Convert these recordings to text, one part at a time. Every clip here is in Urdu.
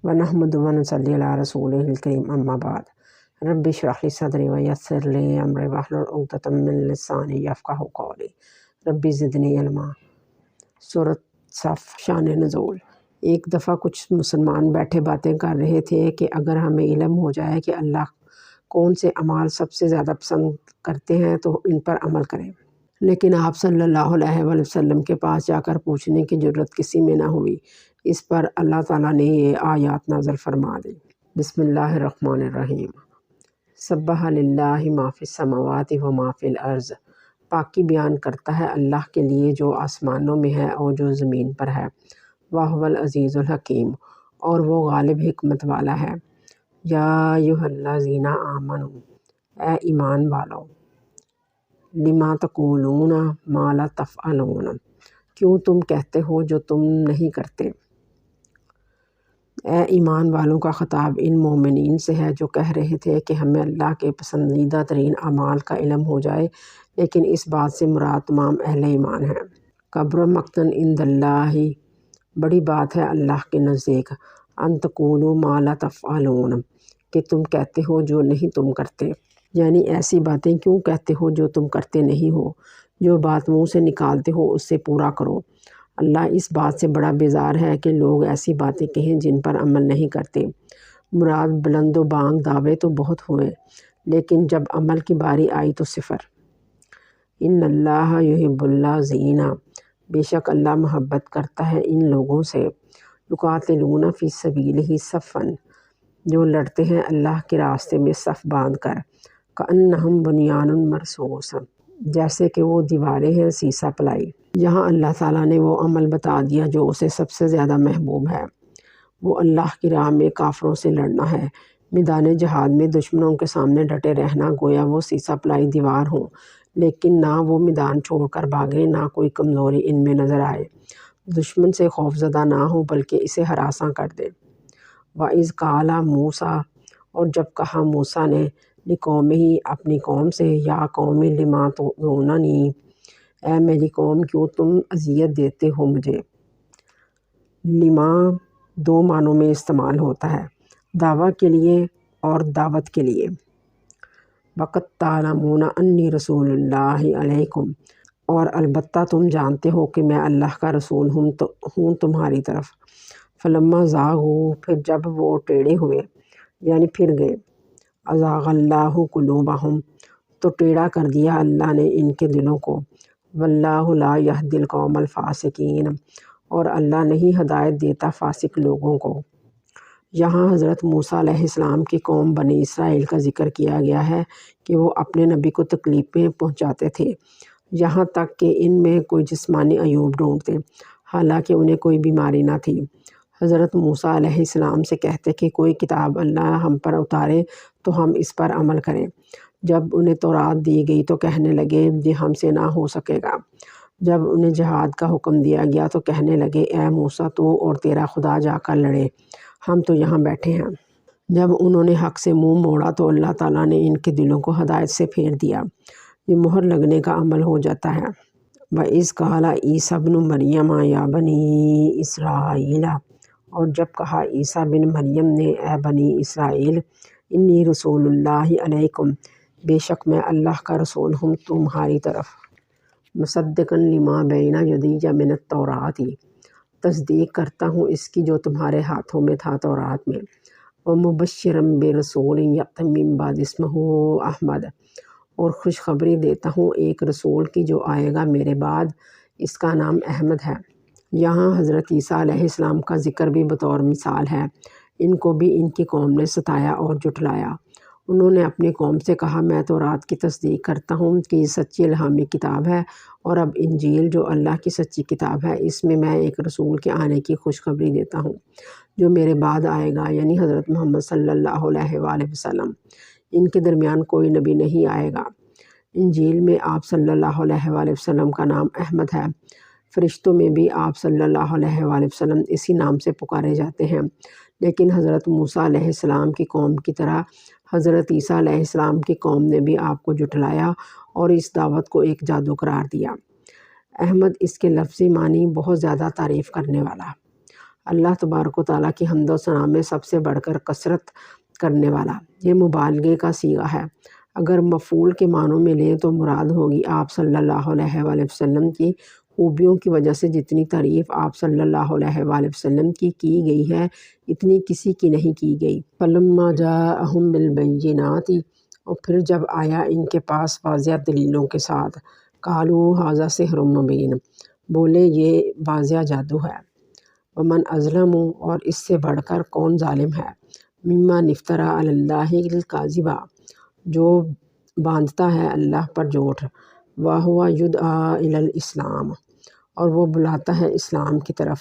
ونحمد ونصلی علی رسولہ الکریم اما بعد رب اشرح لی صدری ویسر لی امری واحلل عقدۃ من لسانی یفقہوا قولی رب زدنی علما۔ سورۃ صف۔ شان نزول۔ ایک دفعہ کچھ مسلمان بیٹھے باتیں کر رہے تھے کہ اگر ہمیں علم ہو جائے کہ اللہ کون سے اعمال سب سے زیادہ پسند کرتے ہیں تو ان پر عمل کریں، لیکن آپ صلی اللہ علیہ وآلہ وسلم کے پاس جا کر پوچھنے کی جرت کسی میں نہ ہوئی۔ اس پر اللہ تعالیٰ نے یہ آیات نازل فرما دی۔ بسم اللہ الرحمن الرحیم۔ سبح للہ ما فی السماوات و ما فی الارض۔ پاکی بیان کرتا ہے اللہ کے لیے جو آسمانوں میں ہے اور جو زمین پر ہے۔ وَهُوَ العزیز الحکیم، اور وہ غالب حکمت والا ہے۔ یا ایھا الذین آمنوا، اے ایمان والو، لما تقولون ما لا تفعلون، کیوں تم کہتے ہو جو تم نہیں کرتے۔ اے ایمان والوں کا خطاب ان مومنین سے ہے جو کہہ رہے تھے کہ ہمیں اللہ کے پسندیدہ ترین اعمال کا علم ہو جائے، لیکن اس بات سے مراد تمام اہل ایمان ہیں۔ کبر مقتا عند اللہ، بڑی بات ہے اللہ کے نزدیک، ان تقولوا ما لا تفعلون، کہ تم کہتے ہو جو نہیں تم کرتے، یعنی ایسی باتیں کیوں کہتے ہو جو تم کرتے نہیں ہو۔ جو بات منہ سے نکالتے ہو اس سے پورا کرو۔ اللہ اس بات سے بڑا بیزار ہے کہ لوگ ایسی باتیں کہیں جن پر عمل نہیں کرتے۔ مراد بلند و بانگ دعوے تو بہت ہوئے، لیکن جب عمل کی باری آئی تو صفر۔ ان اللہ یحب الذین، بے شک اللہ محبت کرتا ہے ان لوگوں سے، یقاتلون فی سبیلہ صفا، جو لڑتے ہیں اللہ کے راستے میں صف باندھ کر، کأنہم بنیان مرصوص، جیسے کہ وہ دیواریں ہیں سیسہ پلائی۔ یہاں اللہ تعالیٰ نے وہ عمل بتا دیا جو اسے سب سے زیادہ محبوب ہے، وہ اللہ کی راہ میں کافروں سے لڑنا ہے۔ میدان جہاد میں دشمنوں کے سامنے ڈٹے رہنا گویا وہ سیسہ پلائی دیوار ہوں، لیکن نہ وہ میدان چھوڑ کر بھاگیں، نہ کوئی کمزوری ان میں نظر آئے، دشمن سے خوف زدہ نہ ہو بلکہ اسے ہراساں کر دے۔ وَإِذْ قَالَ مُوسیٰ، اور جب کہا موسیٰ نے، لِقَوْمِهِ، اپنی قوم سے، یا قوم لِمَ تُؤْذُونَنِی، اے میری قوم کیوں تم اذیت دیتے ہو مجھے۔ لما دو معنوں میں استعمال ہوتا ہے، دعویٰ کے لیے اور دعوت کے لیے۔ وَقَدْ تَعْلَمُونَ أَنِّی رَسُولُ اللہِ عَلَیکُم، اور البتہ تم جانتے ہو کہ میں اللہ کا رسول ہوں تمہاری طرف۔ فَلَمَّا زَاغُوا، پھر جب وہ ٹیڑھے ہوئے یعنی پھر گئے، أَزَاغَ اللہِ قُلُوبَہُم، تو ٹیڑھا کر دیا اللہ نے ان کے دلوں کو۔ وَاللہ لا یہدی القوم الفاسقین، اور اللہ نہیں ہدایت دیتا فاسق لوگوں کو۔ یہاں حضرت موسیٰ علیہ السلام کی قوم بنی اسرائیل کا ذکر کیا گیا ہے کہ وہ اپنے نبی کو تکلیفیں پہنچاتے تھے، یہاں تک کہ ان میں کوئی جسمانی عیوب ڈھونڈتے، حالانکہ انہیں کوئی بیماری نہ تھی۔ حضرت موسیٰ علیہ السلام سے کہتے کہ کوئی کتاب اللہ ہم پر اتارے تو ہم اس پر عمل کریں۔ جب انہیں تورات دی گئی تو کہنے لگے یہ ہم سے نہ ہو سکے گا۔ جب انہیں جہاد کا حکم دیا گیا تو کہنے لگے اے موسیٰ تو اور تیرا خدا جا کر لڑے، ہم تو یہاں بیٹھے ہیں۔ جب انہوں نے حق سے منہ موڑا تو اللہ تعالیٰ نے ان کے دلوں کو ہدایت سے پھیر دیا، یہ مہر لگنے کا عمل ہو جاتا ہے۔ وَإِذْ قَالَ عِیسیٰ ابْنُ مَرْیَمَ یا بنی اسرائیل، اور جب کہا عیسیٰ بن مریم نے، اے بنی اسرائیل، انی رسول اللہ علیکم، بے شک میں اللہ کا رسول ہوں تمہاری طرف، مصدقا لما بین یدی من التوراۃ، تصدیق کرتا ہوں اس کی جو تمہارے ہاتھوں میں تھا تورات میں، ومبشرا برسول یأتی من بعد اسمہ احمد، اور خوشخبری دیتا ہوں ایک رسول کی جو آئے گا میرے بعد، اس کا نام احمد ہے۔ یہاں حضرت عیسیٰ علیہ السلام کا ذکر بھی بطور مثال ہے۔ ان کو بھی ان کی قوم نے ستایا اور جھٹلایا۔ انہوں نے اپنی قوم سے کہا میں تورات کی تصدیق کرتا ہوں کہ یہ سچی الہامی کتاب ہے، اور اب انجیل جو اللہ کی سچی کتاب ہے، اس میں میں ایک رسول کے آنے کی خوشخبری دیتا ہوں جو میرے بعد آئے گا، یعنی حضرت محمد صلی اللہ علیہ وآلہ وسلم۔ ان کے درمیان کوئی نبی نہیں آئے گا۔ انجیل میں آپ صلی اللہ علیہ وآلہ وسلم کا نام احمد ہے۔ فرشتوں میں بھی آپ صلی اللہ علیہ وآلہ وسلم اسی نام سے پکارے جاتے ہیں، لیکن حضرت موسیٰ علیہ السلام کی قوم کی طرح حضرت عیسیٰ علیہ السلام کی قوم نے بھی آپ کو جھٹلایا اور اس دعوت کو ایک جادو قرار دیا۔ احمد اس کے لفظی معنی بہت زیادہ تعریف کرنے والا۔ اللہ تبارک و تعالیٰ کی حمد و ثنا میں سب سے بڑھ کر کثرت کرنے والا۔ یہ مبالغے کا صیغہ ہے۔ اگر مفعول کے معنوں میں لیں تو مراد ہوگی آپ صلی اللہ علیہ وآلہ وسلم کی خوبیوں کی وجہ سے جتنی تعریف آپ صلی اللہ علیہ وآلہ وسلم کی گئی ہے اتنی کسی کی نہیں کی گئی۔ فَلَمَّا جَاءَهُم بِالْبَيِّنَاتِ، اور پھر جب آیا ان کے پاس واضح دلیلوں کے ساتھ، قَالُوا هَٰذَا سِحْرٌ مُّبِينٌ، بولے یہ واضح جادو ہے۔ وَمَنْ أَظْلَمُ، اور اس سے بڑھ کر کون ظالم ہے، مِمَّنِ افْتَرَىٰ عَلَى اللہِ الْكَذِبَ، جو باندھتا ہے اللہ پر جھوٹ، وَهُوَ يُدْعَىٰ إِلَى الْإِسْلَامِ، اور وہ بلاتا ہے اسلام کی طرف،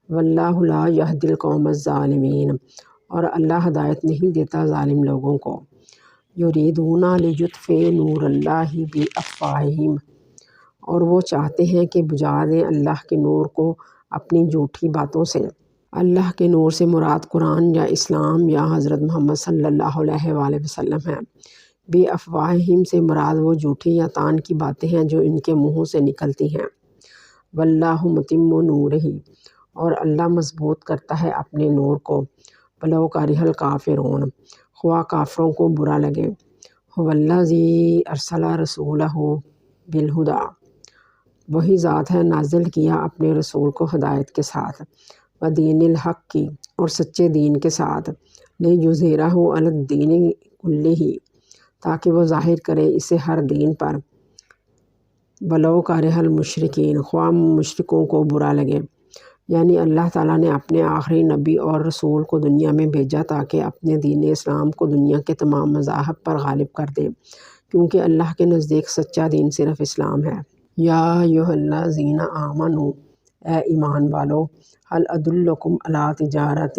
وَاللَّهُ لَا يَهْدِي الْقَوْمَ الظَّالِمِينَ، اور اللہ ہدایت نہیں دیتا ظالم لوگوں کو۔ يُرِيدُونَ لِيُطْفِئُوا نُورَ اللہِ بِأَفْوَاهِهِمْ، اور وہ چاہتے ہیں کہ بجھا دیں اللہ کے نور کو اپنی جھوٹی باتوں سے۔ اللہ کے نور سے مراد قرآن یا اسلام یا حضرت محمد صلی اللہ علیہ وآلہ وسلم ہے۔ بِأَفْوَاهِهِمْ سے مراد وہ جھوٹی یا طعن کی باتیں ہیں جو ان کے منہوں سے نکلتی ہیں۔ وَاللَّهُ مُتِمُّ نُورِهِ، اور اللہ مضبوط کرتا ہے اپنے نور کو، وَلَوْ كَرِهَ الْكَافِرُونَ، خواہ کافروں کو برا لگے۔ هُوَ الَّذِي أَرْسَلَ رَسُولَهُ بِالْهُدَىٰ، وہی ذات ہے نازل کیا اپنے رسول کو ہدایت کے ساتھ، وَدِینِ الْحَقِّ، اور سچے دین کے ساتھ، لِیُظْہِرَهُ عَلَى الدِّینِ کُلِّهِ، تاکہ وہ ظاہر کرے اسے ہر دین پر، وَلَوْ كَرِهَ الْمُشْرِكُونَ، خواہ مشرکوں کو برا لگے۔ یعنی اللہ تعالیٰ نے اپنے آخری نبی اور رسول کو دنیا میں بھیجا تاکہ اپنے دین اسلام کو دنیا کے تمام مذاہب پر غالب کر دے، کیونکہ اللہ کے نزدیک سچا دین صرف اسلام ہے۔ یا ایھا الذین آمنوا، اے ایمان والو، ھل ادلکم علی تجارۃ،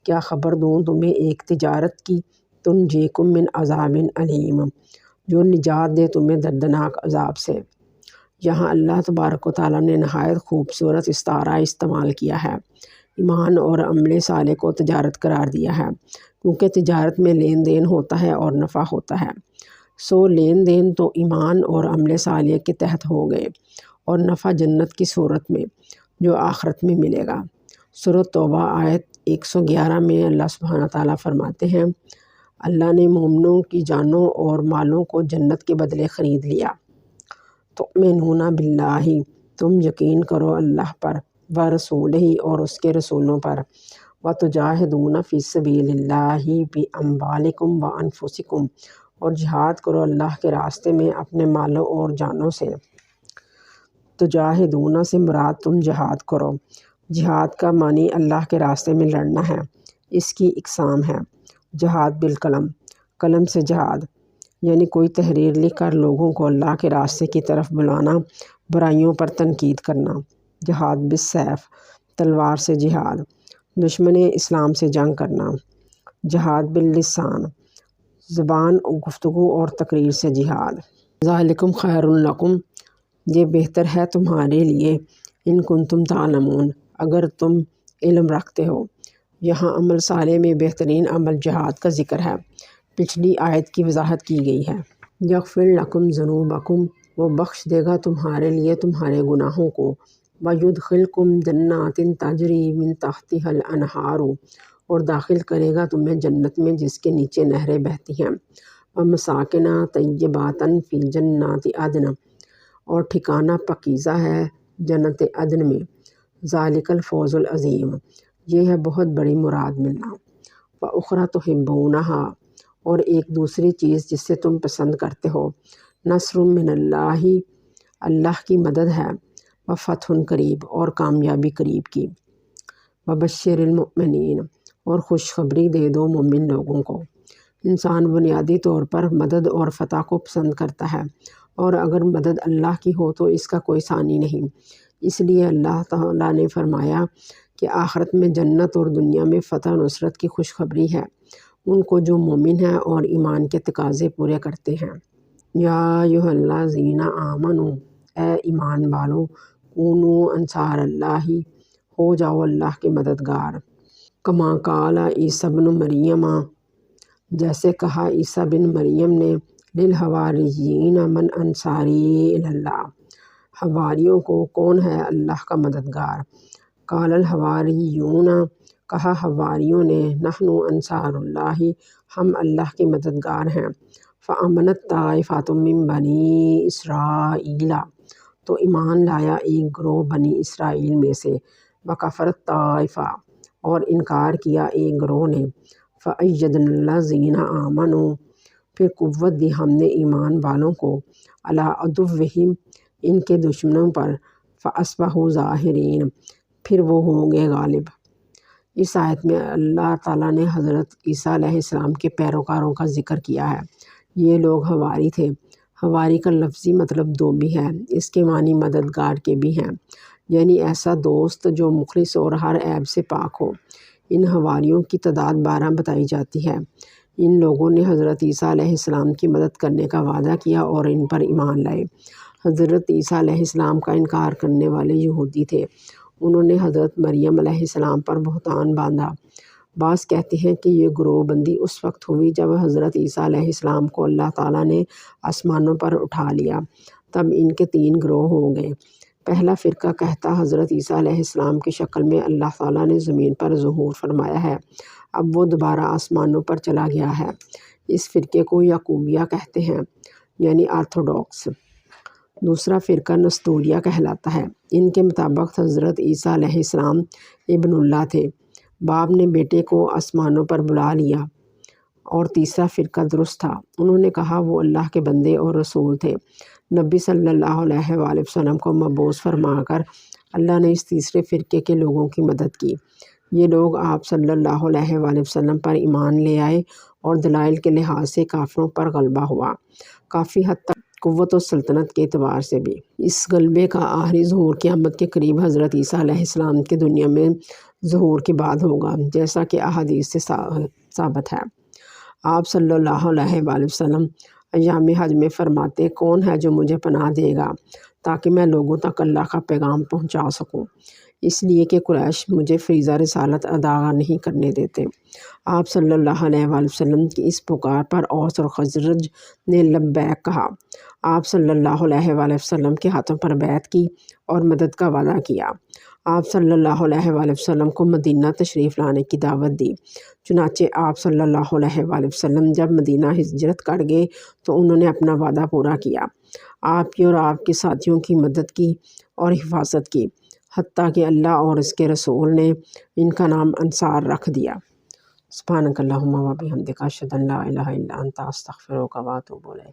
کیا خبر دوں تمہیں ایک تجارت کی، تنجیکم من عذاب علیم، جو نجات دے تمہیں دردناک عذاب سے۔ یہاں اللہ تبارک و تعالیٰ نے نہایت خوبصورت استعارہ استعمال کیا ہے، ایمان اور عمل صالح کو تجارت قرار دیا ہے، کیونکہ تجارت میں لین دین ہوتا ہے اور نفع ہوتا ہے۔ سو لین دین تو ایمان اور عمل صالح کے تحت ہو گئے، اور نفع جنت کی صورت میں جو آخرت میں ملے گا۔ سورۃ توبہ آیت 111 میں اللہ سبحانہ تعالیٰ فرماتے ہیں، اللہ نے مومنوں کی جانوں اور مالوں کو جنت کے بدلے خرید لیا۔ تؤمنون باللہ، تم یقین کرو اللہ پر، ورسولہ، اور اس کے رسولوں پر، وتجاہدون فی سبیل اللہ باموالکم وانفسکم، اور جہاد کرو اللہ کے راستے میں اپنے مالوں اور جانوں سے۔ تجاہدون سے مراد تم جہاد کرو۔ جہاد کا معنی اللہ کے راستے میں لڑنا ہے۔ اس کی اقسام ہے، جہاد بالقلم، قلم سے جہاد، یعنی کوئی تحریر لکھ کر لوگوں کو اللہ کے راستے کی طرف بلانا، برائیوں پر تنقید کرنا۔ جہاد بالسیف، تلوار سے جہاد، دشمن اسلام سے جنگ کرنا۔ جہاد باللسان، زبان، گفتگو اور تقریر سے جہاد۔ ذالکم خیر لکم، یہ بہتر ہے تمہارے لیے، ان کنتم تعلمون، اگر تم علم رکھتے ہو۔ یہاں عمل صالح میں بہترین عمل جہاد کا ذکر ہے۔ پچھلی آیت کی وضاحت کی گئی ہے۔ یغفر لکم ذنوبکم، وہ بخش دے گا تمہارے لیے تمہارے گناہوں کو، ویدخلکم جنات تجری من تحتہا الانہار، اور داخل کرے گا تمہیں جنت میں جس کے نیچے نہریں بہتی ہیں، ومساکن طیبات فی جنات عدن، اور ٹھکانہ پاکیزہ ہے جنت عدن میں۔ ذالک الفوز العظیم، یہ ہے بہت بڑی مراد ملنا۔ وأخری تحبونہا، اور ایک دوسری چیز جس سے تم پسند کرتے ہو، نصر من اللہ، اللہ کی مدد ہے، وفتح قریب، اور کامیابی قریب کی۔ وبشر المؤمنین، اور خوشخبری دے دو مومن لوگوں کو۔ انسان بنیادی طور پر مدد اور فتح کو پسند کرتا ہے، اور اگر مدد اللہ کی ہو تو اس کا کوئی ثانی نہیں۔ اس لیے اللہ تعالیٰ نے فرمایا کہ آخرت میں جنت اور دنیا میں فتح و نصرت کی خوشخبری ہے ان کو جو مومن ہیں اور ایمان کے تقاضے پورے کرتے ہیں۔ یا ایھا الذین آمنوا، اے ایمان والو، کونوا انصار اللہ، ہو جاؤ اللہ کے مددگار۔ کما قال عیسیٰ بن مریم، جیسے کہا عیسیٰ بن مریم نے، للحواریین من انصاری الی اللہ، حواریوں کو کون ہے اللہ کا مددگار؟ قال الحواریون، کہا حواریوں نے، نحن انصار اللہ، ہم اللہ کے مددگار ہیں۔ فآمنت طائفۃ من بنی اسرائیل، تو ایمان لایا ایک گروہ بنی اسرائیل میں سے، وکفرت طائفہ، اور انکار کیا ایک گروہ نے، فأیدنا الذین آمنوا، پھر قوت دی ہم نے ایمان والوں کو، علی عدوہم، ان کے دشمنوں پر، فاصبحوا ظاہرین، پھر وہ ہوں گے غالب۔ اس آیت میں اللہ تعالیٰ نے حضرت عیسیٰ علیہ السلام کے پیروکاروں کا ذکر کیا ہے۔ یہ لوگ حواری تھے۔ حواری کا لفظی مطلب دو بھی ہے، اس کے معنی مددگار کے بھی ہیں، یعنی ایسا دوست جو مخلص اور ہر عیب سے پاک ہو۔ ان حواریوں کی تعداد 12 بتائی جاتی ہے۔ ان لوگوں نے حضرت عیسیٰ علیہ السلام کی مدد کرنے کا وعدہ کیا اور ان پر ایمان لائے۔ حضرت عیسیٰ علیہ السلام کا انکار کرنے والے یہودی تھے۔ انہوں نے حضرت مریم علیہ السلام پر بہتان باندھا۔ بعض کہتے ہیں کہ یہ گروہ بندی اس وقت ہوئی جب حضرت عیسیٰ علیہ السلام کو اللہ تعالیٰ نے آسمانوں پر اٹھا لیا، تب ان کے 3 گروہ ہو گئے۔ پہلا فرقہ کہتا حضرت عیسیٰ علیہ السلام کی شکل میں اللہ تعالیٰ نے زمین پر ظہور فرمایا ہے، اب وہ دوبارہ آسمانوں پر چلا گیا ہے۔ اس فرقے کو یعقوبیہ کہتے ہیں، یعنی آرتھوڈاکس۔ دوسرا فرقہ نستوریہ کہلاتا ہے۔ ان کے مطابق حضرت عیسیٰ علیہ السلام ابن اللہ تھے، باپ نے بیٹے کو آسمانوں پر بلا لیا۔ اور تیسرا فرقہ درست تھا، انہوں نے کہا وہ اللہ کے بندے اور رسول تھے۔ نبی صلی اللہ علیہ وآلہ وسلم کو مبعوث فرما کر اللہ نے اس تیسرے فرقے کے لوگوں کی مدد کی۔ یہ لوگ آپ صلی اللہ علیہ وآلہ وسلم پر ایمان لے آئے اور دلائل کے لحاظ سے کافروں پر غلبہ ہوا، کافی حد تک قوت و سلطنت کے اعتبار سے بھی۔ اس غلبے کا آخری ظہور قیامت کے قریب حضرت عیسیٰ علیہ السلام کے دنیا میں ظہور کے بعد ہوگا، جیسا کہ احادیث سے ثابت ہے۔ آپ صلی اللہ علیہ وآلہ وسلم ایام حج میں فرماتے، کون ہے جو مجھے پناہ دے گا تاکہ میں لوگوں تک اللہ کا پیغام پہنچا سکوں، اس لیے کہ قریش مجھے فریضہ رسالت ادا نہیں کرنے دیتے۔ آپ صلی اللہ علیہ وآلہ وسلم کی اس پکار پر اوس اور خزرج نے لبیک کہا۔ آپ صلی اللہ علیہ وآلہ وسلم کے ہاتھوں پر بیعت کی اور مدد کا وعدہ کیا۔ آپ صلی اللہ علیہ وآلہ وسلم کو مدینہ تشریف لانے کی دعوت دی۔ چنانچہ آپ صلی اللہ علیہ وآلہ وسلم جب مدینہ ہجرت کر گئے تو انہوں نے اپنا وعدہ پورا کیا، آپ کی اور آپ کے ساتھیوں کی مدد کی اور حفاظت کی، حتیٰ کہ اللہ اور اس کے رسول نے ان کا نام انصار رکھ دیا۔ سبحانک اللہم و بحمدک، اشہد ان لا الہ الا انت، استغفرک و اتوب الیک۔